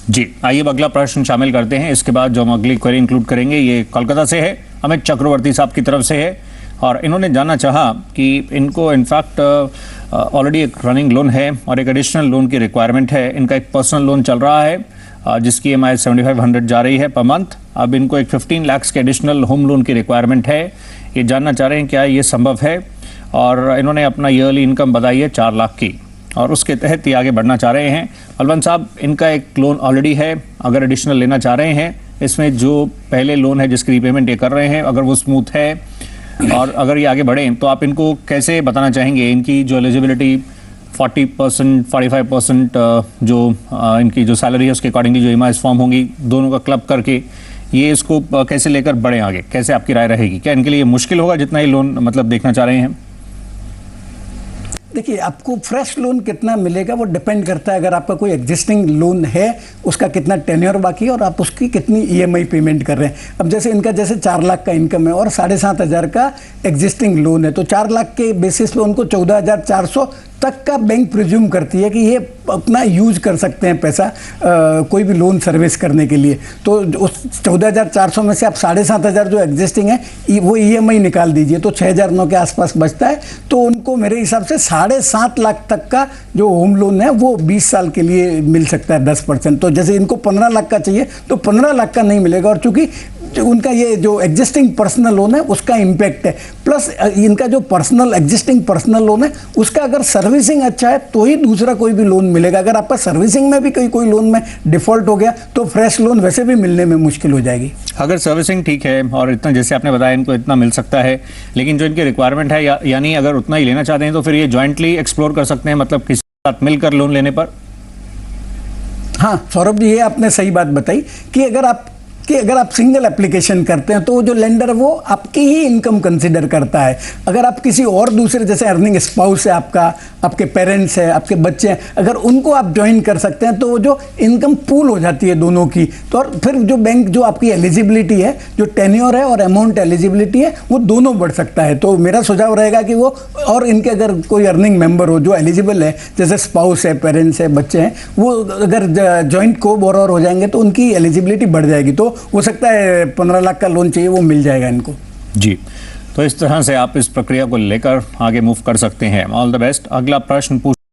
जी, आइए अब अगला प्रश्न शामिल करते हैं। इसके बाद जो हम अगली क्वेरी इंक्लूड करेंगे ये कोलकाता से है, अमित चक्रवर्ती साहब की तरफ से है और इन्होंने जानना चाहा कि इनको इनफैक्ट ऑलरेडी एक रनिंग लोन है और एक एडिशनल लोन की रिक्वायरमेंट है। इनका एक पर्सनल लोन चल रहा है जिसकी EMI 7500 जा रही है पर मंथ। अब इनको एक 15 लाख के एडिशनल होम लोन की रिक्वायरमेंट है। ये जानना चाह रहे हैं क्या ये संभव है, और इन्होंने अपना ईयरली इनकम बताई है 4 लाख की और उसके तहत ये आगे बढ़ना चाह रहे हैं। बलवंत साहब, इनका एक लोन ऑलरेडी है, अगर एडिशनल लेना चाह रहे हैं, इसमें जो पहले लोन है जिसकी रीपेमेंट ये कर रहे हैं, अगर वो स्मूथ है और अगर ये आगे बढ़ें तो आप इनको कैसे बताना चाहेंगे इनकी जो एलिजिबिलिटी 40%, 45% जो इनकी जो सैलरी है उसके अकॉर्डिंगली जो EMIs फॉर्म होंगी, दोनों का क्लब करके ये इसको कैसे लेकर बढ़ें आगे, कैसे आपकी राय रहेगी? क्या इनके लिए मुश्किल होगा जितना ये लोन मतलब देखना चाह रहे हैं? देखिए, आपको फ्रेश लोन कितना मिलेगा वो डिपेंड करता है। अगर आपका कोई एग्जिस्टिंग लोन है उसका कितना टेन्योर बाकी है और आप उसकी कितनी EMI पेमेंट कर रहे हैं। अब जैसे इनका जैसे 4 लाख का इनकम है और 7,500 का एग्जिस्टिंग लोन है, तो 4 लाख के बेसिस पे उनको 14,400 तक का बैंक प्रिज्यूम करती है कि ये अपना यूज कर सकते हैं पैसा कोई भी लोन सर्विस करने के लिए। तो उस 14,400 में से आप 7,500 जो एग्जिस्टिंग है वो EMI निकाल दीजिए तो 6,009 के आसपास बचता है। तो उनको मेरे हिसाब से 7.5 लाख तक का जो होम लोन है वो 20 साल के लिए मिल सकता है 10%। तो जैसे इनको 15 लाख का चाहिए तो 15 लाख का नहीं मिलेगा, और चूंकि उनका ये जो एग्जिस्टिंग पर्सनल लोन है उसका इम्पैक्ट है, प्लस इनका जो एग्जिस्टिंग पर्सनल लोन है उसका अगर सर्विसिंग अच्छा है तो ही दूसरा कोई भी लोन मिलेगा। अगर आपका सर्विसिंग में भी कोई लोन में डिफॉल्ट हो गया तो फ्रेश लोन वैसे भी मिलने में मुश्किल हो जाएगी। अगर सर्विसिंग ठीक है और इतना जैसे आपने बताया इनको इतना मिल सकता है, लेकिन जो इनकी रिक्वायरमेंट है यानी अगर उतना ही लेना चाहते हैं तो फिर ये जॉइंटली एक्सप्लोर कर सकते हैं, मतलब किसी के साथ मिलकर लोन लेने पर। हाँ सौरभ जी, ये आपने सही बात बताई कि अगर आप सिंगल एप्लीकेशन करते हैं तो जो लेंडर है वो आपकी ही इनकम कंसिडर करता है। अगर आप किसी और दूसरे जैसे अर्निंग स्पाउस है आपका, आपके पेरेंट्स है, आपके बच्चे हैं, अगर उनको आप ज्वाइन कर सकते हैं तो वो जो इनकम पूल हो जाती है दोनों की, तो और फिर जो बैंक जो आपकी एलिजिबिलिटी है, जो टेन्योर है और अमाउंट एलिजिबिलिटी है वो दोनों बढ़ सकता है। तो मेरा सुझाव रहेगा कि वो और इनके अगर कोई अर्निंग मेंबर हो जो एलिजिबल है, जैसे स्पाउस है, पेरेंट्स है, बच्चे हैं, वो अगर जॉइंट को बोरोवर हो जाएंगे तो उनकी एलिजिबिलिटी बढ़ जाएगी। तो हो सकता है 15 लाख का लोन चाहिए वो मिल जाएगा इनको। जी, तो इस तरह से आप इस प्रक्रिया को लेकर आगे मूव कर सकते हैं। All the best. अगला प्रश्न पूछ